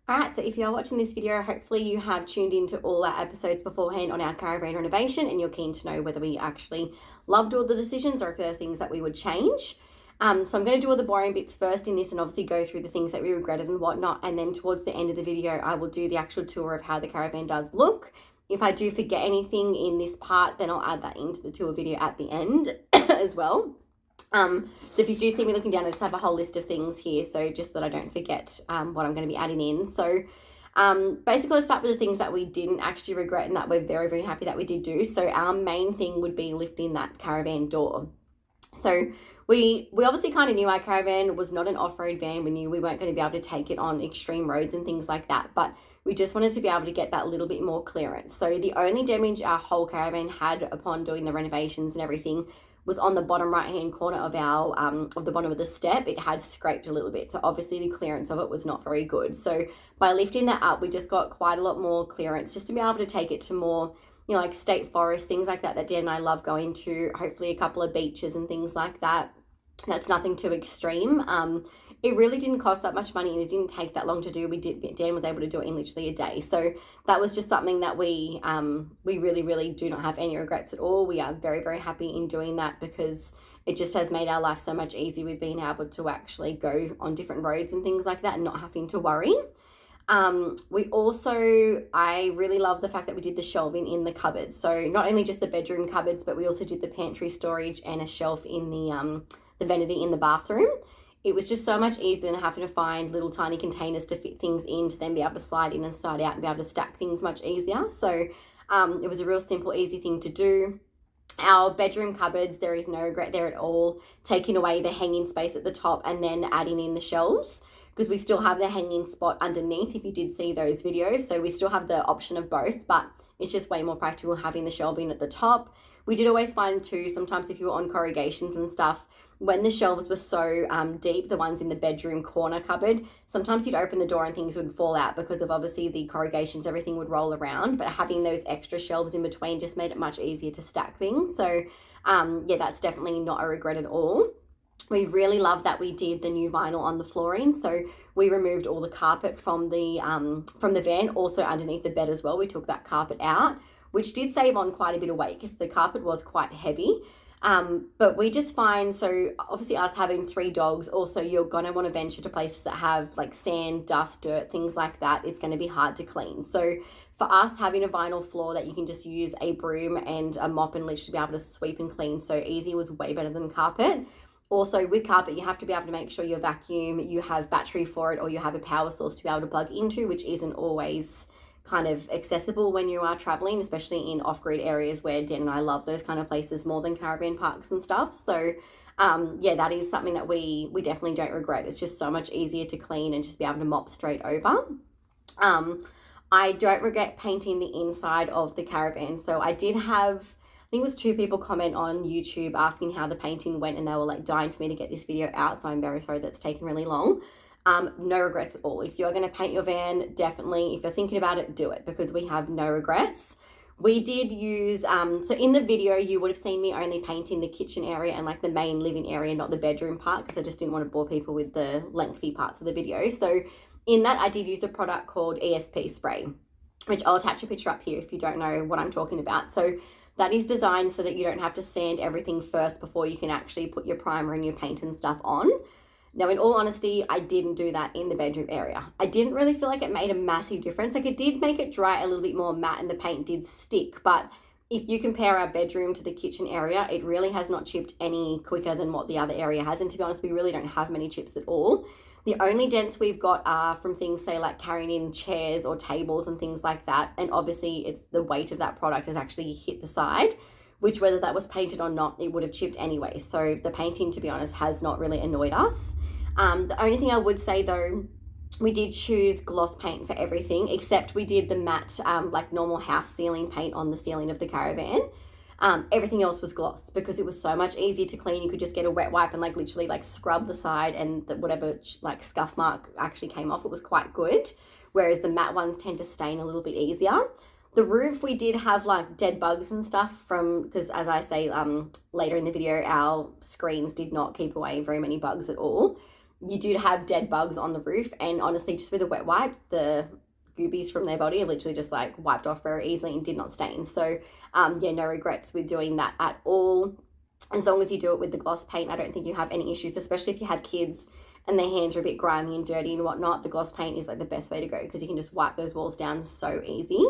Alright, so if you are watching this video, hopefully you have tuned into all our episodes beforehand on our caravan renovation and you're keen to know whether we actually loved all the decisions or if there are things that we would change. So I'm going to do all the boring bits first in this and obviously go through the things that we regretted and whatnot, and then towards the end of the video I will do the actual tour of how the caravan does look. If I do forget anything in this part, then I'll add that into the tour video at the end as well. So if you do see me looking down, I just have a whole list of things here, so just that I don't forget what I'm going to be adding in. So basically, let's start with the things that we didn't actually regret and that we're very, very happy that we did do. So our main thing would be lifting that caravan door. So we obviously kind of knew our caravan was not an off-road van. We knew we weren't going to be able to take it on extreme roads and things like that, but we just wanted to be able to get that little bit more clearance. So the only damage our whole caravan had upon doing the renovations and everything was on the bottom right hand corner of our of the bottom of the step. It had scraped a little bit, so obviously the clearance of it was not very good. So by lifting that up, we just got quite a lot more clearance just to be able to take it to more, you know, like state forest, things like that Dan and I love going to, hopefully a couple of beaches and things like that. That's nothing too extreme. It really didn't cost that much money and it didn't take that long to do. Dan was able to do it in literally a day. So that was just something that we really, really do not have any regrets at all. We are very, very happy in doing that because it just has made our life so much easier with being able to actually go on different roads and things like that and not having to worry. I really love the fact that we did the shelving in the cupboards. So not only just the bedroom cupboards, but we also did the pantry storage and a shelf in the vanity in the bathroom. It was just so much easier than having to find little tiny containers to fit things in to then be able to slide in and slide out and be able to stack things much easier. So it was a real simple, easy thing to do. Our bedroom cupboards, there is no regret there at all. Taking away the hanging space at the top and then adding in the shelves, because we still have the hanging spot underneath if you did see those videos. So we still have the option of both, but it's just way more practical having the shelving at the top. We did always find too, sometimes if you were on corrugations and stuff, when the shelves were so deep, the ones in the bedroom corner cupboard, sometimes you'd open the door and things would fall out because of obviously the corrugations, everything would roll around, but having those extra shelves in between just made it much easier to stack things. So yeah, that's definitely not a regret at all. We really love that we did the new vinyl on the flooring. So we removed all the carpet from the van, also underneath the bed as well. We took that carpet out, which did save on quite a bit of weight because the carpet was quite heavy. But we just find, so obviously us having 3 dogs, also you're going to want to venture to places that have like sand, dust, dirt, things like that. It's going to be hard to clean. So for us, having a vinyl floor that you can just use a broom and a mop and literally be able to sweep and clean so easy was way better than carpet. Also with carpet, you have to be able to make sure your vacuum, you have battery for it, or you have a power source to be able to plug into, which isn't always kind of accessible when you are traveling, especially in off-grid areas where Dan and I love those kind of places more than caravan parks and stuff. So yeah, that is something that we definitely don't regret. It's just so much easier to clean and just be able to mop straight over. I don't regret painting the inside of the caravan. So I did have, I think it was 2 people comment on YouTube asking how the painting went and they were like dying for me to get this video out. So I'm very sorry that's taken really long. No regrets at all. If you're going to paint your van, definitely, if you're thinking about it, do it because we have no regrets. We did use, so in the video, you would have seen me only painting the kitchen area and like the main living area, not the bedroom part, because I just didn't want to bore people with the lengthy parts of the video. So in that, I did use a product called ESP spray, which I'll attach a picture up here if you don't know what I'm talking about. So that is designed so that you don't have to sand everything first before you can actually put your primer and your paint and stuff on. Now, in all honesty, I didn't do that in the bedroom area. I didn't really feel like it made a massive difference. Like it did make it dry a little bit more matte and the paint did stick. But if you compare our bedroom to the kitchen area, it really has not chipped any quicker than what the other area has. And to be honest, we really don't have many chips at all. The only dents we've got are from things, say, like carrying in chairs or tables and things like that. And obviously, it's the weight of that product has actually hit the side, which whether that was painted or not, it would have chipped anyway. So the painting, to be honest, has not really annoyed us. The only thing I would say though, we did choose gloss paint for everything, except we did the matte, like normal house ceiling paint on the ceiling of the caravan. Everything else was gloss because it was so much easier to clean. You could just get a wet wipe and like literally like scrub the side and whatever like scuff mark actually came off. It was quite good. Whereas the matte ones tend to stain a little bit easier. The roof, we did have like dead bugs and stuff because as I say later in the video, our screens did not keep away very many bugs at all. you do have dead bugs on the roof, and honestly, just with a wet wipe, the goobies from their body are literally just like wiped off very easily and did not stain. So yeah, no regrets with doing that at all. As long as you do it with the gloss paint, I don't think you have any issues, especially if you have kids and their hands are a bit grimy and dirty and whatnot. The gloss paint is like the best way to go because you can just wipe those walls down so easy.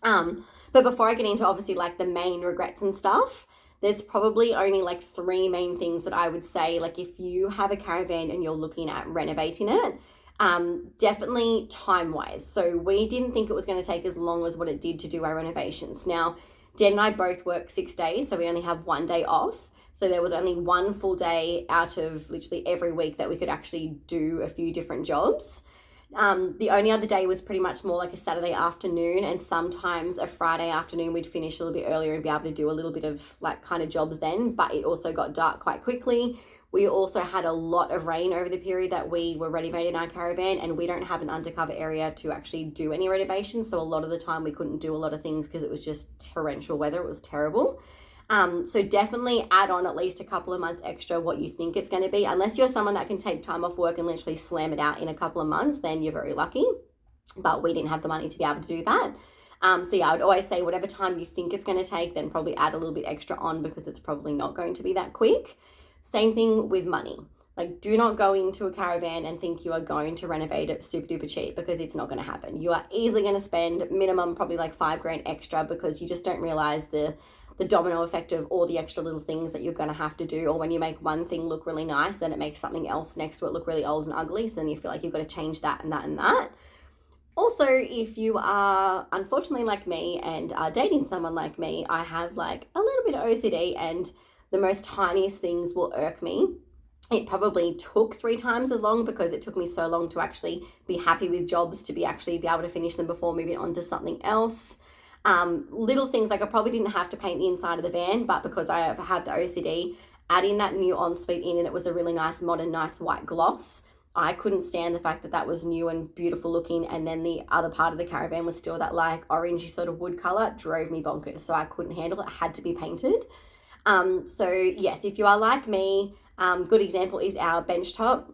But before I get into obviously like the main regrets and stuff, there's probably only like 3 main things that I would say, like if you have a caravan and you're looking at renovating it, definitely time-wise. So we didn't think it was going to take as long as what it did to do our renovations. Now, Dan and I both work 6 days, so we only have 1 day off. So there was only 1 full day out of literally every week that we could actually do a few different jobs. The only other day was pretty much more like a Saturday afternoon, and sometimes a Friday afternoon we'd finish a little bit earlier and be able to do a little bit of like kind of jobs then, but it also got dark quite quickly. We also had a lot of rain over the period that we were renovating our caravan, and we don't have an undercover area to actually do any renovations. So a lot of the time we couldn't do a lot of things because it was just torrential weather. It was terrible. So definitely add on at least a couple of months extra what you think it's going to be. Unless you're someone that can take time off work and literally slam it out in a couple of months, then you're very lucky. But we didn't have the money to be able to do that. So yeah, I would always say whatever time you think it's going to take, then probably add a little bit extra on because it's probably not going to be that quick. Same thing with money. Like, do not go into a caravan and think you are going to renovate it super duper cheap, because it's not going to happen. You are easily going to spend minimum probably like $5,000 extra because you just don't realize the domino effect of all the extra little things that you're going to have to do. Or when you make one thing look really nice, then it makes something else next to it look really old and ugly. So then you feel like you've got to change that and that and that. Also, if you are unfortunately like me and are dating someone like me, I have like a little bit of OCD, and the most tiniest things will irk me. It probably took 3 times as long because it took me so long to actually be happy with jobs to be able to finish them before moving on to something else. Little things like I probably didn't have to paint the inside of the van, but because I have the OCD, adding that new Ensuite in, and it was a really nice modern, nice white gloss. I couldn't stand the fact that that was new and beautiful looking, and then the other part of the caravan was still that like orangey sort of wood color. It drove me bonkers, so I couldn't handle it. It had to be painted. So yes, if you are like me, good example is our Benchtop.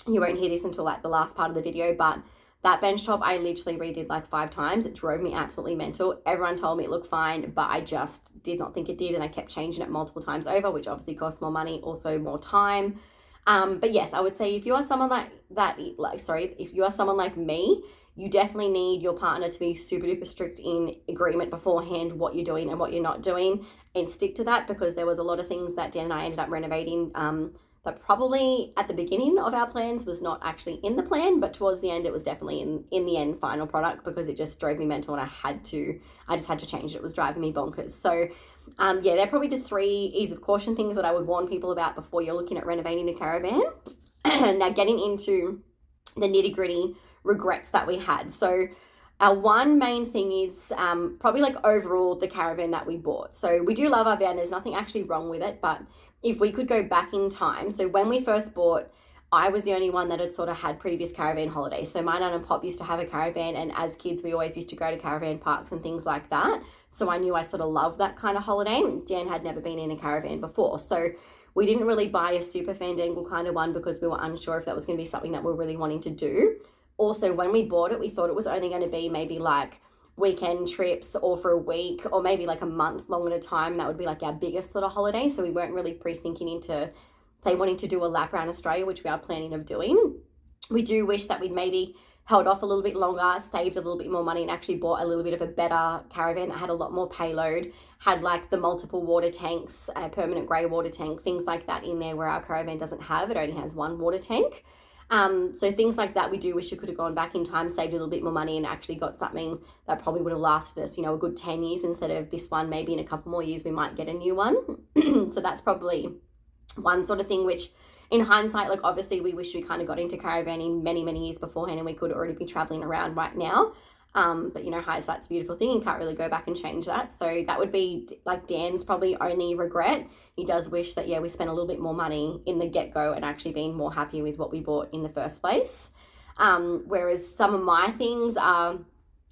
You won't hear this until like the last part of the video, but that Benchtop I literally redid like 5 times. It drove me absolutely mental. Everyone told me it looked fine, but I just did not think it did, and I kept changing it multiple times over, which obviously costs more money, also more time. But yes, I would say if you are someone if you are someone like me, you definitely need your partner to be super duper strict in agreement beforehand what you're doing and what you're not doing, and stick to that, because there was a lot of things that Dan and I ended up renovating that probably at the beginning of our plans was not actually in the plan, but towards the end it was definitely in the end final product, because it just drove me mental and I just had to change it. It was driving me bonkers. So yeah, they're probably the 3 ease of caution things that I would warn people about before you're looking at renovating a caravan. Now getting into the nitty gritty regrets that we had. So our one main thing is probably like overall the caravan that we bought. So we do love our van. There's nothing actually wrong with it, but if we could go back in time. So when we first bought, I was the only one that had sort of had previous caravan holidays. So my nan and pop used to have a caravan, and as kids, we always used to go to caravan parks and things like that. So I knew I sort of loved that kind of holiday. Dan had never been in a caravan before. So we didn't really buy a super fandangle kind of one because we were unsure if that was going to be something that we were really wanting to do. Also, when we bought it, we thought it was only going to be maybe like weekend trips or for a week or maybe like a month long at a time. That would be like our biggest sort of holiday. So we weren't really pre-thinking into, say, wanting to do a lap around Australia, which we are planning of doing. We do wish that we'd maybe held off a little bit longer, saved a little bit more money, and actually bought a little bit of a better caravan that had a lot more payload, had like the multiple water tanks, a permanent grey water tank, things like that in there, where our caravan doesn't have. It only has 1 water tank. So things like that, we do wish we could have gone back in time, saved a little bit more money, and actually got something that probably would have lasted us, a good 10 years instead of this one. Maybe in a couple more years we might get a new one. So that's probably one sort of thing, which in hindsight, like obviously we wish we kind of got into caravanning many, many years beforehand, and we could already be traveling around right now. But hindsight's a beautiful thing, and can't really go back and change that. So that would be like Dan's probably only regret. He does wish that, we spent a little bit more money in the get-go and actually been more happy with what we bought in the first place. Whereas some of my things are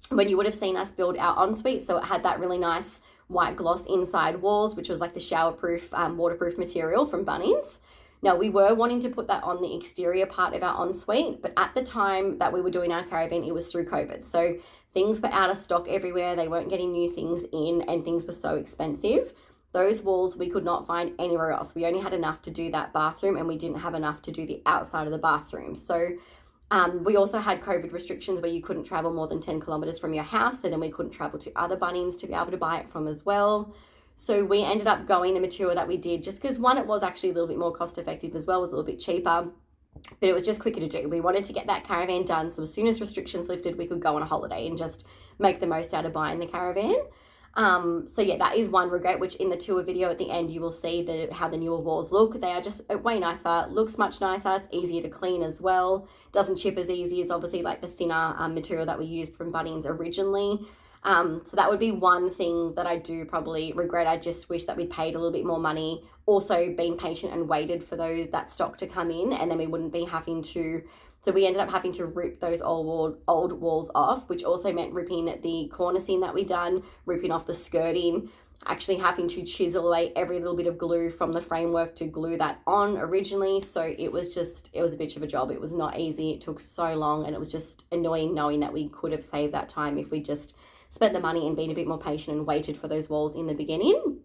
when you would have seen us build our ensuite. So it had that really nice white gloss inside walls, which was like the showerproof, waterproof material from Bunnings. Now, we were wanting to put that on the exterior part of our ensuite, but at the time that we were doing our caravan, it was through COVID. So things were out of stock everywhere. They weren't getting new things in, and things were so expensive. Those walls we could not find anywhere else. We only had enough to do that bathroom, and we didn't have enough to do the outside of the bathroom. So we also had COVID restrictions where you couldn't travel more than 10 kilometers from your house. So then we couldn't travel to other Bunnings to be able to buy it from as well. So we ended up going the material that we did just because, one, it was actually a little bit more cost effective as well, it was a little bit cheaper, but it was just quicker to do. We wanted to get that caravan done, so as soon as restrictions lifted, we could go on a holiday and just make the most out of buying the caravan. So yeah, that is one regret, which in the tour video at the end, you will see how the newer walls look. They are just way nicer, looks much nicer, it's easier to clean as well, doesn't chip as easy as obviously like the thinner material that we used from Bunnings originally. So that would be one thing that I do probably regret. I just wish that we'd paid a little bit more money, also been patient and waited for that stock to come in, and then we wouldn't be having to. So we ended up having to rip those old walls off, which also meant ripping the corner seam that we done, ripping off the skirting, actually having to chisel away every little bit of glue from the framework to glue that on originally. So it was a bit of a job. It was not easy. It took so long, and it was just annoying knowing that we could have saved that time if we just spent the money and been a bit more patient and waited for those walls in the beginning.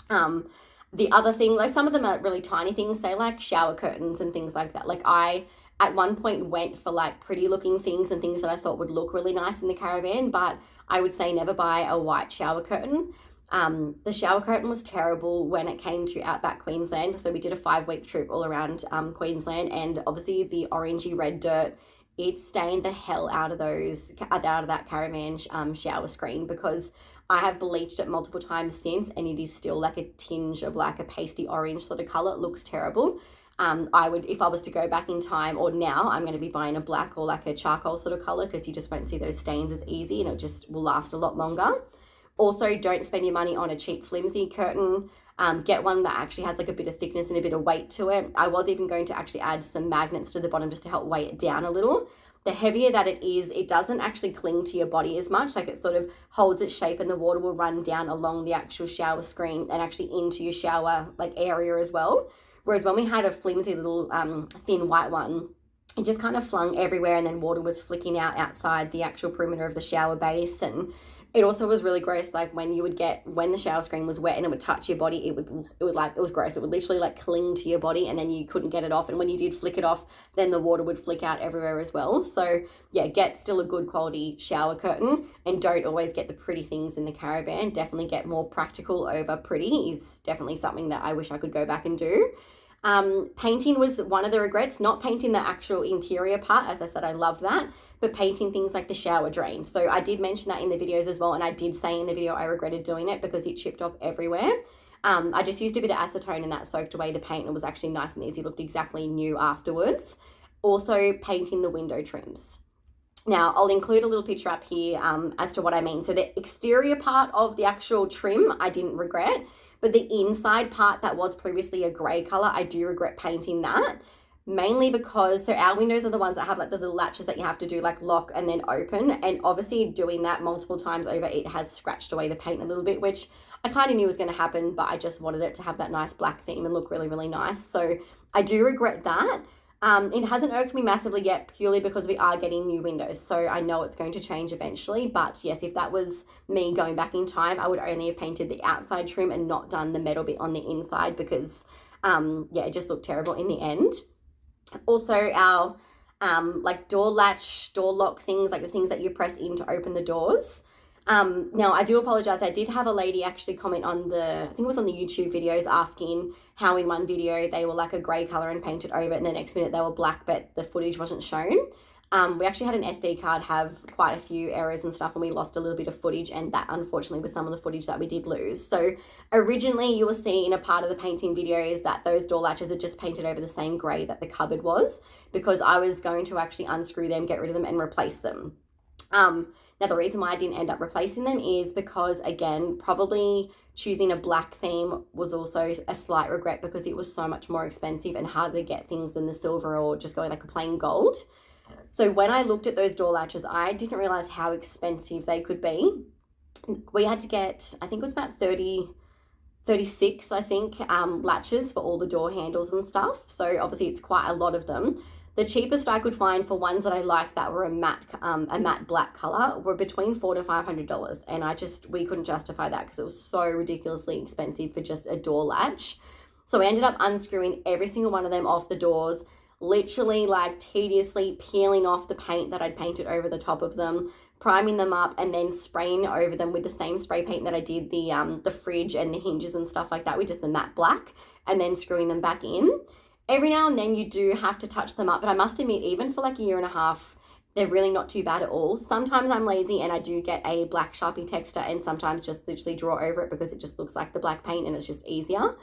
The other thing, like some of them are really tiny things, say like shower curtains and things like that. Like I, at one point, went for like pretty looking things and things that I thought would look really nice in the caravan, but I would say never buy a white shower curtain. The shower curtain was terrible when it came to Outback Queensland. So we did a 5-week trip all around Queensland, and obviously the orangey red dirt, it stained the hell out of that caravan shower screen, because I have bleached it multiple times since, and it is still like a tinge of like a pasty orange sort of color. It looks terrible. I would, if I was to go back in time, or now, I'm going to be buying a black or like a charcoal sort of color, because you just won't see those stains as easy, and it just will last a lot longer. Also, don't spend your money on a cheap flimsy curtain. Get one that actually has like a bit of thickness and a bit of weight to it. I was even going to actually add some magnets to the bottom just to help weigh it down a little. The heavier that it is, it doesn't actually cling to your body as much. Like it sort of holds its shape, and the water will run down along the actual shower screen and actually into your shower like area as well. Whereas when we had a flimsy little thin white one, it just kind of flung everywhere, and then water was flicking out outside the actual perimeter of the shower base. And it also was really gross, like when the shower screen was wet and it would touch your body, it was gross. It would literally like cling to your body, and then you couldn't get it off. And when you did flick it off, then the water would flick out everywhere as well. So yeah, get still a good quality shower curtain, and don't always get the pretty things in the caravan. Definitely get more practical over pretty is definitely something that I wish I could go back and do. Painting was one of the regrets, not painting the actual interior part. As I said, I loved that, but painting things like the shower drain. So I did mention that in the videos as well, and I did say in the video I regretted doing it because it chipped off everywhere. I just used a bit of acetone, and that soaked away the paint, and it was actually nice and easy. It looked exactly new afterwards. Also, painting the window trims. Now, I'll include a little picture up here as to what I mean. So the exterior part of the actual trim, I didn't regret. But the inside part that was previously a grey colour, I do regret painting that. Mainly because, so our windows are the ones that have like the little latches that you have to do like lock and then open. And obviously doing that multiple times over, it has scratched away the paint a little bit, which I kind of knew was going to happen, but I just wanted it to have that nice black theme and look really, really nice. So I do regret that. It hasn't irked me massively yet, purely because we are getting new windows. So I know it's going to change eventually. But yes, if that was me going back in time, I would only have painted the outside trim and not done the metal bit on the inside, because yeah, it just looked terrible in the end. Also, our like door latch, door lock things, like the things that you press in to open the doors. Now, I do apologize. I did have a lady actually comment on I think it was on the YouTube videos, asking how in one video they were like a grey colour and painted over, and the next minute they were black, but the footage wasn't shown. We actually had an SD card have quite a few errors and stuff, and we lost a little bit of footage, and that unfortunately was some of the footage that we did lose. So originally you will see in a part of the painting videos that those door latches are just painted over the same grey that the cupboard was, because I was going to actually unscrew them, get rid of them, and replace them. Now, the reason why I didn't end up replacing them is because, again, probably choosing a black theme was also a slight regret, because it was so much more expensive and harder to get things than the silver or just going like a plain gold. So when I looked at those door latches, I didn't realize how expensive they could be. We had to get, I think it was about $30 36, I think, latches for all the door handles and stuff. So obviously it's quite a lot of them. The cheapest I could find for ones that I liked that were a matte black color were between $400 to $500, and we couldn't justify that because it was so ridiculously expensive for just a door latch. So I ended up unscrewing every single one of them off the doors, literally like tediously peeling off the paint that I'd painted over the top of them, priming them up, and then spraying over them with the same spray paint that I did the fridge and the hinges and stuff like that with just the matte black, and then screwing them back in. Every now and then you do have to touch them up, but I must admit, even for like a year and a half, they're really not too bad at all. Sometimes I'm lazy and I do get a black Sharpie texture and sometimes just literally draw over it because it just looks like the black paint and it's just easier.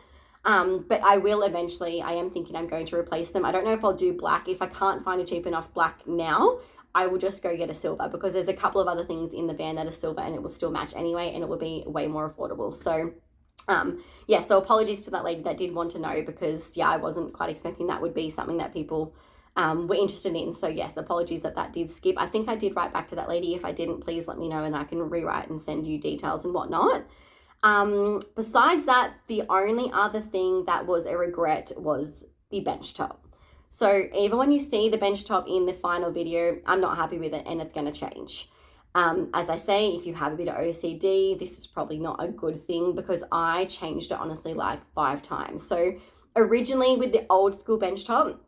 But I will eventually, I am thinking I'm going to replace them. I don't know if I'll do black. If I can't find a cheap enough black now, I will just go get a silver because there's a couple of other things in the van that are silver and it will still match anyway and it will be way more affordable. So yeah, so apologies to that lady that did want to know because yeah, I wasn't quite expecting that would be something that people were interested in. So yes, apologies that did skip. I think I did write back to that lady. If I didn't, please let me know and I can rewrite and send you details and whatnot. Besides that, the only other thing that was a regret was the Benchtop. So even when you see the Benchtop in the final video, I'm not happy with it and it's going to change. As I say, if you have a bit of OCD, this is probably not a good thing because I changed it honestly like 5 times. So originally with the old school Benchtop,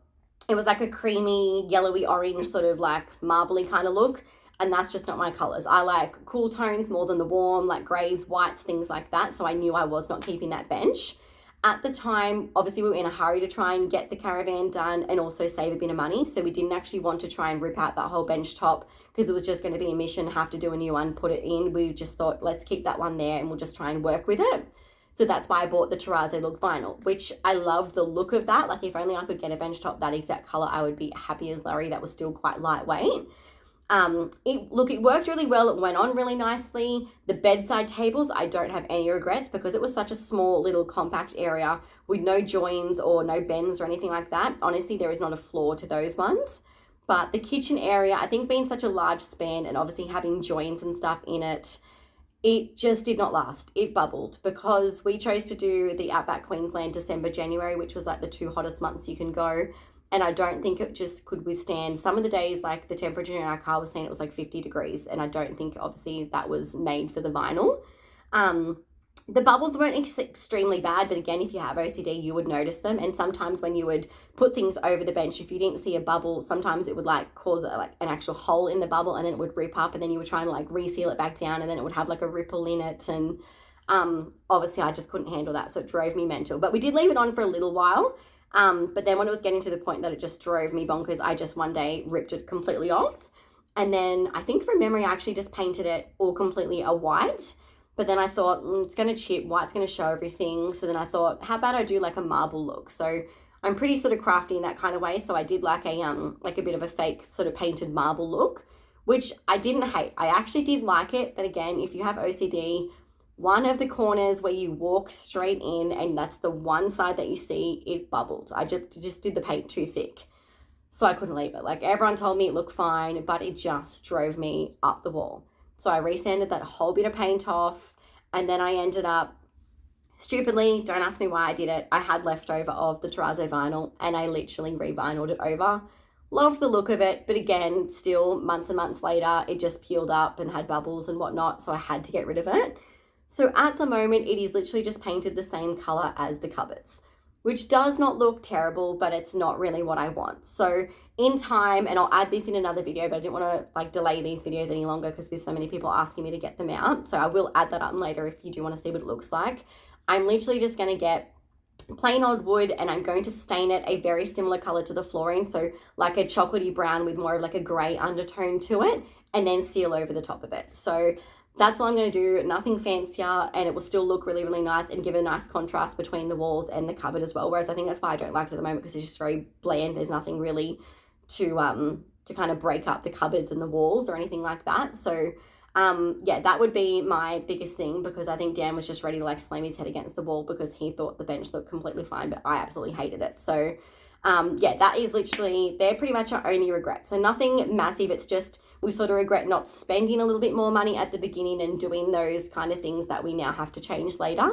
it was like a creamy, yellowy orange sort of like marbly kind of look. And that's just not my colors. I like cool tones more than the warm, like grays, whites, things like that. So I knew I was not keeping that bench. At the time, obviously we were in a hurry to try and get the Caravan done and also save a bit of money. So we didn't actually want to try and rip out that whole bench top because it was just going to be a mission, have to do a new one, put it in. We just thought, let's keep that one there and we'll just try and work with it. So that's why I bought the Terrazzo look vinyl, which I loved the look of that. Like if only I could get a bench top that exact color, I would be happy as Larry. That was still quite lightweight. It worked really well. It went on really nicely. The bedside tables, I don't have any regrets because it was such a small little compact area with no joins or no bends or anything like that. Honestly, there is not a flaw to those ones. But the kitchen area, I think being such a large span and obviously having joins and stuff in it, it just did not last. It bubbled because we chose to do the Outback Queensland December, January, which was like the 2 hottest months you can go. And I don't think it just could withstand some of the days, like the temperature in our car was saying it was like 50 degrees. And I don't think obviously that was made for the vinyl. The bubbles weren't extremely bad, but again, if you have OCD, you would notice them. And sometimes when you would put things over the bench, if you didn't see a bubble, sometimes it would like cause like an actual hole in the bubble and then it would rip up and then you would try and like reseal it back down and then it would have like a ripple in it. And obviously I just couldn't handle that. So it drove me mental, but we did leave it on for a little while. But then when it was getting to the point that it just drove me bonkers, I just one day ripped it completely off. And then I think from memory, I actually just painted it all completely a white. But then I thought, it's going to chip, white's going to show everything. So then I thought, how about I do like a marble look? So I'm pretty sort of crafty in that kind of way. So I did like a bit of a fake sort of painted marble look, which I didn't hate. I actually did like it. But again, if you have OCD, one of the corners where you walk straight in and that's the one side that you see, it bubbled. I just did the paint too thick. So I couldn't leave it. Like everyone told me it looked fine, but it just drove me up the wall. So I resanded that whole bit of paint off and then I ended up, stupidly, don't ask me why I did it, I had leftover of the Terrazzo vinyl and I literally re-vinyled it over. Loved the look of it, but again, still months and months later, it just peeled up and had bubbles and whatnot, so I had to get rid of it. So at the moment, it is literally just painted the same color as the cupboards, which does not look terrible, but it's not really what I want. So in time, and I'll add this in another video, but I didn't want to like delay these videos any longer because with so many people asking me to get them out. So I will add that up later if you do want to see what it looks like. I'm literally just going to get plain old wood and I'm going to stain it a very similar color to the flooring. So like a chocolatey brown with more of like a gray undertone to it and then seal over the top of it. So that's all I'm going to do, nothing fancier, and it will still look really, really nice and give a nice contrast between the walls and the cupboard as well. Whereas I think that's why I don't like it at the moment because it's just very bland. There's nothing really to kind of break up the cupboards and the walls or anything like that. So yeah, that would be my biggest thing because I think Dan was just ready to like slam his head against the wall because he thought the bench looked completely fine, but I absolutely hated it. So yeah, that is literally, they're pretty much our only regrets. So nothing massive. It's just we sort of regret not spending a little bit more money at the beginning and doing those kind of things that we now have to change later.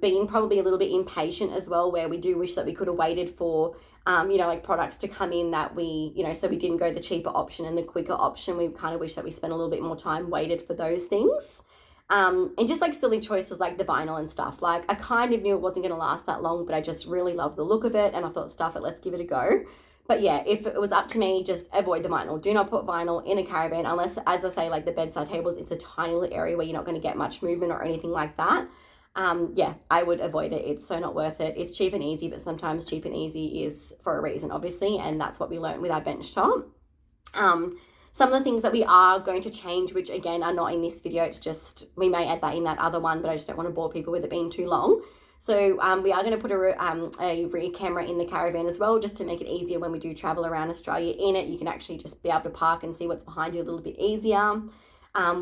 being probably a little bit impatient as well, where we do wish that we could have waited for like products to come in that we, so we didn't go the cheaper option and the quicker option. We kind of wish that we spent a little bit more time waited for those things. And just like silly choices like the vinyl and stuff. Like I kind of knew it wasn't going to last that long, but I just really loved the look of it and I thought, stuff it, let's give it a go. But yeah, if it was up to me, just avoid the vinyl. Do not put vinyl in a caravan unless, as I say, like the bedside tables, it's a tiny little area where you're not going to get much movement or anything like that. Yeah, I would avoid it. It's so not worth it. It's cheap and easy, but sometimes cheap and easy is for a reason, obviously, and that's what we learned with our Benchtop. Some of the things that we are going to change, which again are not in this video, it's just, we may add that in that other one, but I just don't want to bore people with it being too long. So we are going to put a rear camera in the caravan as well, just to make it easier when we do travel around Australia in it. You can actually just be able to park and see what's behind you a little bit easier.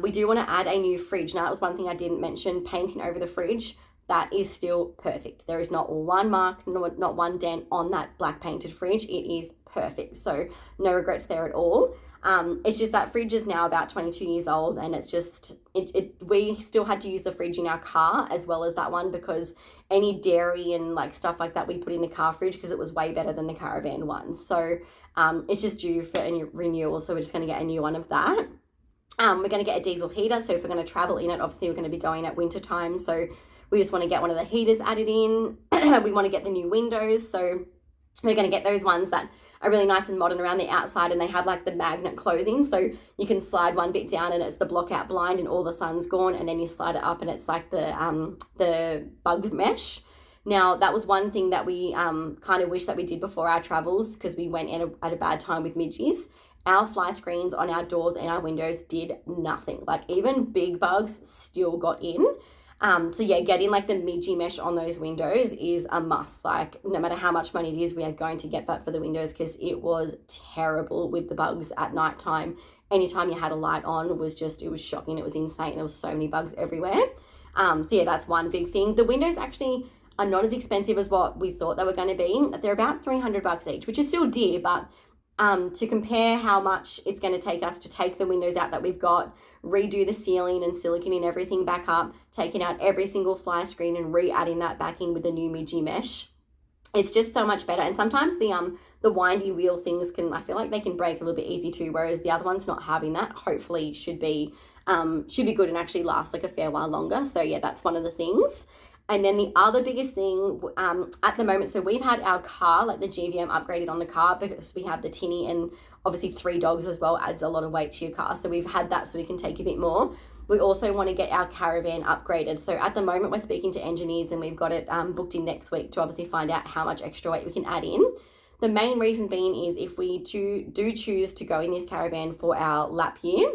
We do want to add a new fridge. Now, that was one thing I didn't mention, painting over the fridge. That is still perfect. There is not one mark, not one dent on that black painted fridge. It is perfect. So no regrets there at all. It's just that fridge is now about 22 years old, and it's just, we still had to use the fridge in our car as well as that one, because any dairy and like stuff like that we put in the car fridge because it was way better than the caravan one. So it's just due for a renewal. So we're just going to get a new one of that. We're going to get a diesel heater. So if we're going to travel in it, obviously we're going to be going at winter time. So we just want to get one of the heaters added in. We want to get the new windows. So we're going to get those ones that are really nice and modern around the outside, and they have like the magnet closing. So you can slide one bit down and it's the block out blind and all the sun's gone, and then you slide it up and it's like the bug mesh. Now, that was one thing that we kind of wish that we did before our travels, because we went in at a bad time with midges. Our fly screens on our doors and our windows did nothing. Like even big bugs still got in. So yeah, getting like the midgie mesh on those windows is a must. Like no matter how much money it is, we are going to get that for the windows, because it was terrible with the bugs at nighttime. Anytime you had a light on, it was shocking. It was insane. There was so many bugs everywhere. So yeah, that's one big thing. The windows actually are not as expensive as what we thought they were going to be. They're about $300 each, which is still dear, but to compare how much it's going to take us to take the windows out that we've got, redo the ceiling and silicone and everything back up, taking out every single fly screen and re-adding that back in with the new midgie mesh, it's just so much better. And sometimes the windy wheel things I feel like they can break a little bit easy too, whereas the other one's not having that. Hopefully should be good and actually last like a fair while longer. So yeah, that's one of the things. And then the other biggest thing at the moment, so we've had our car, like the GVM upgraded on the car, because we have the tinny, and obviously 3 dogs as well adds a lot of weight to your car. So we've had that so we can take a bit more. We also want to get our caravan upgraded. So at the moment we're speaking to engineers, and we've got it booked in next week to obviously find out how much extra weight we can add in. The main reason being is if we do choose to go in this caravan for our lap year,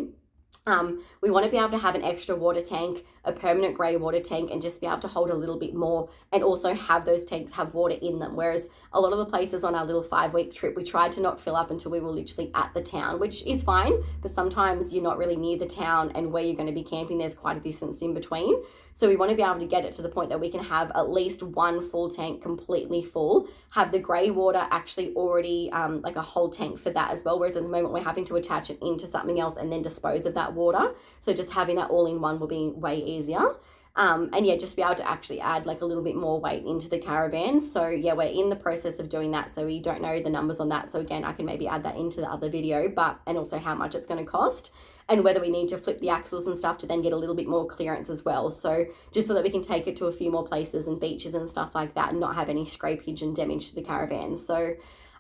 we want to be able to have an extra water tank, a permanent grey water tank, and just be able to hold a little bit more, and also have those tanks have water in them. Whereas a lot of the places on our little 5-week trip, we tried to not fill up until we were literally at the town, which is fine, but sometimes you're not really near the town, and where you're going to be camping, there's quite a distance in between. So we want to be able to get it to the point that we can have at least one full tank completely full, have the grey water actually already like a whole tank for that as well. Whereas at the moment we're having to attach it into something else and then dispose of that water. So just having that all in one will be way easier. And yeah, just be able to actually add like a little bit more weight into the caravan. So yeah, we're in the process of doing that. So we don't know the numbers on that. So again, I can maybe add that into the other video, and also how much it's going to cost, and whether we need to flip the axles and stuff to then get a little bit more clearance as well. So just so that we can take it to a few more places and beaches and stuff like that, and not have any scrapage and damage to the caravan. So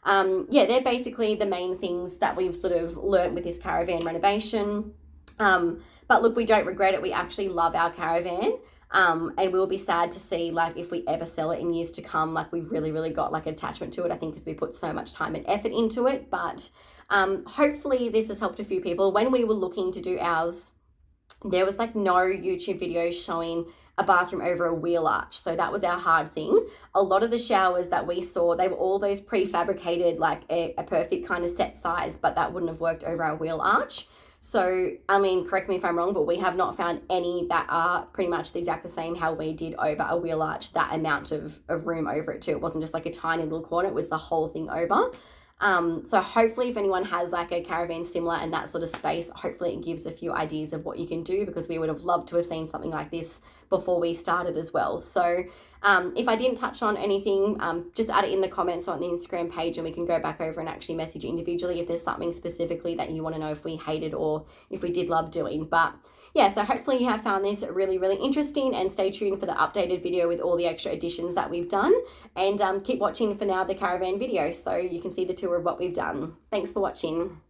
yeah, they're basically the main things that we've sort of learnt with this caravan renovation. But look, we don't regret it. We actually love our caravan. And we'll be sad to see like if we ever sell it in years to come. Like we've really got like attachment to it, I think, because we put so much time and effort into it. But hopefully this has helped a few people. When we were looking to do ours, there was like no YouTube videos showing a bathroom over a wheel arch. So that was our hard thing. A lot of the showers that we saw, they were all those prefabricated, like a perfect kind of set size, but that wouldn't have worked over our wheel arch. So, I mean, correct me if I'm wrong, but we have not found any that are pretty much the exact same how we did over a wheel arch, that amount of room over it too. It wasn't just like a tiny little corner, it was the whole thing over. So hopefully if anyone has like a caravan similar and that sort of space, hopefully it gives a few ideas of what you can do, because we would have loved to have seen something like this before we started as well. So if I didn't touch on anything, just add it in the comments or on the Instagram page, and we can go back over and actually message you individually if there's something specifically that you want to know if we hated or if we did love doing. But yeah, so hopefully you have found this really, really interesting, and stay tuned for the updated video with all the extra additions that we've done, and keep watching for now the caravan video so you can see the tour of what we've done. Thanks for watching.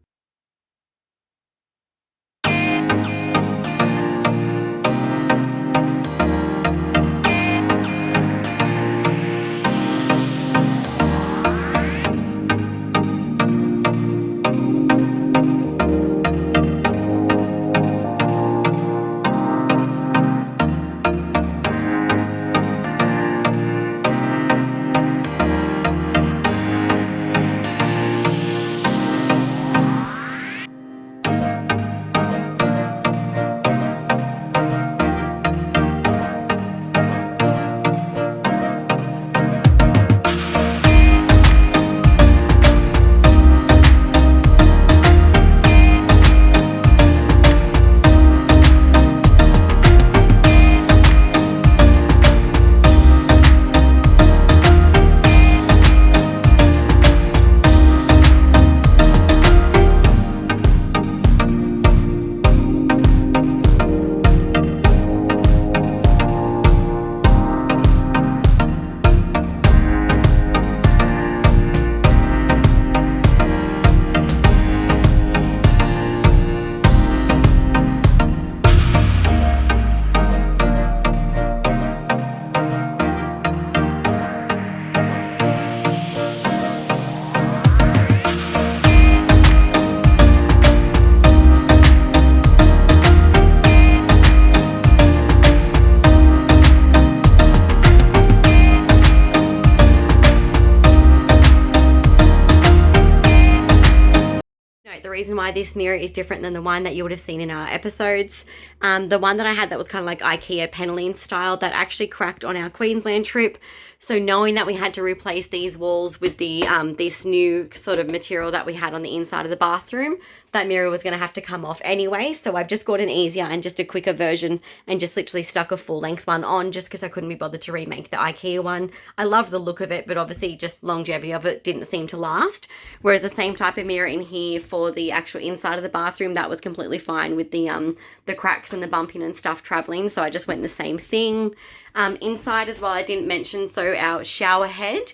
The reason why this mirror is different than the one that you would have seen in our episodes, the one that I had that was kind of like IKEA paneling style, that actually cracked on our Queensland trip. So knowing that we had to replace these walls with the this new sort of material that we had on the inside of the bathroom, that mirror was going to have to come off anyway. So I've just got an easier and just a quicker version and just literally stuck a full length one on, just because I couldn't be bothered to remake the IKEA one. I love the look of it, but obviously just longevity of it didn't seem to last. Whereas the same type of mirror in here for the actual inside of the bathroom, that was completely fine with the cracks and the bumping and stuff traveling. So I just went the same thing. Inside as well, I didn't mention, so our shower head,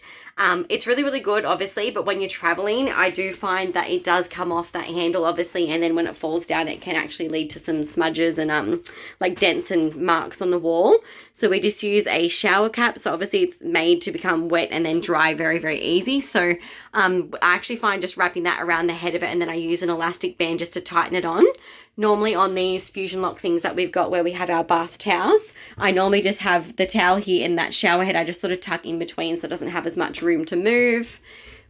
it's really, really good, obviously, but when you're traveling, I do find that it does come off that handle, obviously, and then when it falls down, it can actually lead to some smudges and like dents and marks on the wall. So we just use a shower cap. So obviously it's made to become wet and then dry very, very easy. So I actually find just wrapping that around the head of it, and then I use an elastic band just to tighten it on. Normally on these Fusion Lock things that we've got where we have our bath towels, I normally just have the towel here in that shower head. I just sort of tuck in between so it doesn't have as much room to move.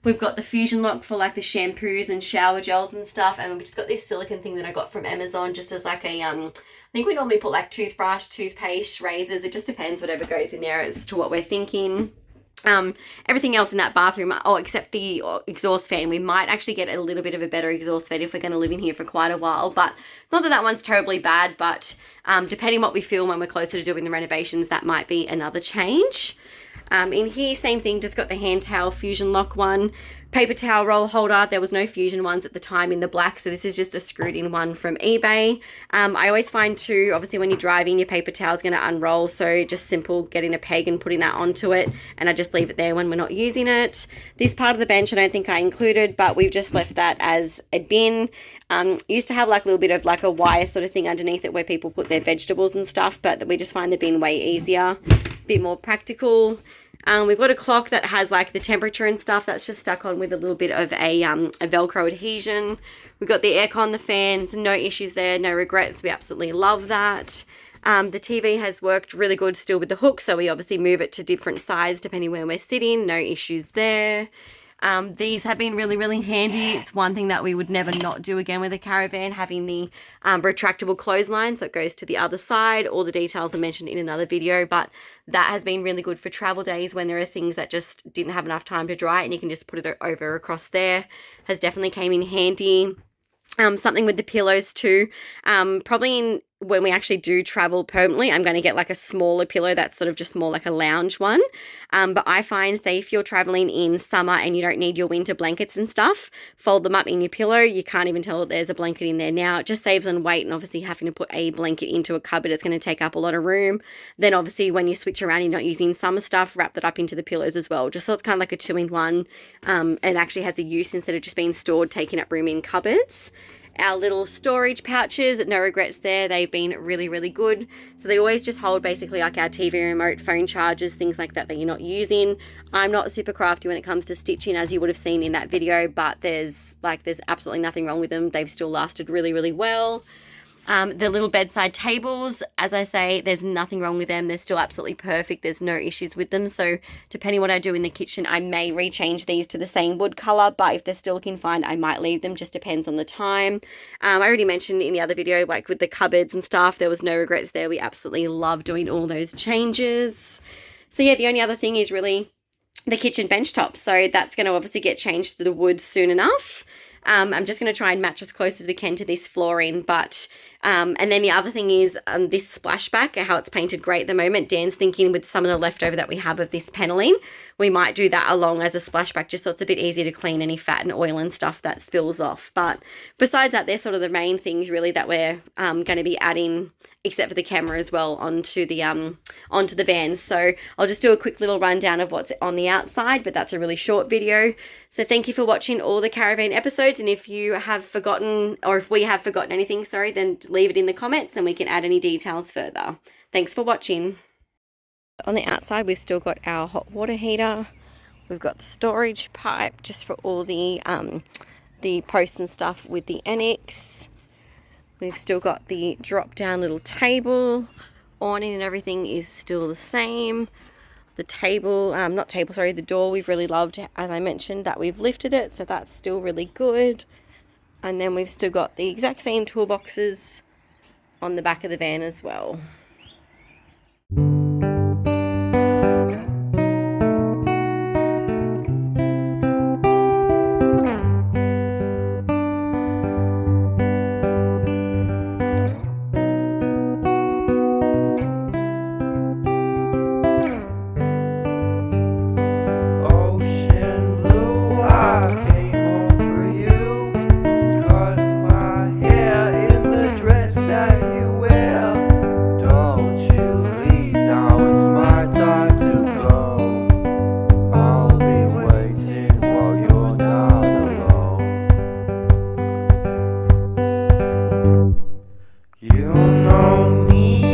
We've got the Fusion Lock for like the shampoos and shower gels and stuff. And we've just got this silicone thing that I got from Amazon just as like a, I think we normally put like toothbrush, toothpaste, razors. It just depends whatever goes in there as to what we're thinking. Everything else in that bathroom, except the exhaust fan. We might actually get a little bit of a better exhaust fan if we're going to live in here for quite a while, but not that that one's terribly bad, but depending what we feel when we're closer to doing the renovations, that might be another change. In here, same thing, just got the hand towel Fusion Lock one. Paper towel roll holder. There was no Fusion ones at the time in the black, so this is just a screwed in one from eBay. I always find too, obviously when you're driving, your paper towel is going to unroll, so just simple getting a peg and putting that onto it, and I just leave it there when we're not using it. This part of the bench I don't think I included, but we've just left that as a bin. Used to have like a little bit of like a wire sort of thing underneath it where people put their vegetables and stuff, but we just find the bin way easier, a bit more practical. We've got a clock that has like the temperature and stuff that's just stuck on with a little bit of a Velcro adhesion. We've got the aircon, the fans, no issues there, no regrets. We absolutely love that. The TV has worked really good still with the hook, so we obviously move it to different sides depending where we're sitting, no issues there. These have been really, really handy. It's one thing that we would never not do again with a Caravan, having the retractable clothesline, so it goes to the other side. All the details are mentioned in another video, but that has been really good for travel days when there are things that just didn't have enough time to dry, and you can just put it over across there. Has definitely came in handy. Something with the pillows too. Probably in when we actually do travel permanently, I'm going to get like a smaller pillow that's sort of just more like a lounge one. But I find, say, if you're traveling in summer and you don't need your winter blankets and stuff, fold them up in your pillow. You can't even tell that there's a blanket in there. Now, it just saves on weight, and obviously having to put a blanket into a cupboard, it's going to take up a lot of room. Then obviously when you switch around, you're not using summer stuff, wrap that up into the pillows as well, just so it's kind of like a 2-in-1. It actually has a use instead of just being stored, taking up room in cupboards. Our little storage pouches, no regrets there. They've been really, really good. So they always just hold basically like our TV remote, phone chargers, things like that you're not using. I'm not super crafty when it comes to stitching, as you would have seen in that video, but there's absolutely nothing wrong with them. They've still lasted really, really well. The little bedside tables, as I say, there's nothing wrong with them. They're still absolutely perfect. There's no issues with them. So depending what I do in the kitchen, I may rechange these to the same wood color, but if they're still looking fine, I might leave them. Just depends on the time. I already mentioned in the other video, like with the cupboards and stuff, there was no regrets there. We absolutely love doing all those changes. So yeah, the only other thing is really the kitchen bench top. So that's going to obviously get changed to the wood soon enough. I'm just going to try and match as close as we can to this flooring, but and then the other thing is this splashback, how it's painted great at the moment. Dan's thinking with some of the leftover that we have of this paneling, we might do that along as a splashback, just so it's a bit easier to clean any fat and oil and stuff that spills off. But besides that, they're sort of the main things really that we're going to be adding, except for the camera as well, onto the van. So I'll just do a quick little rundown of what's on the outside, but that's a really short video. So thank you for watching all the Caravan episodes, and if you have forgotten, or if we have forgotten anything, sorry, then leave it in the comments and we can add any details further. Thanks for watching. On the outside, we've still got our hot water heater. We've got the storage pipe just for all the posts and stuff with the annex. We've still got the drop down little table. Awning and everything is still the same. The table, the door we've really loved, as I mentioned, that we've lifted it, so that's still really good. And then we've still got the exact same toolboxes on the back of the van as well.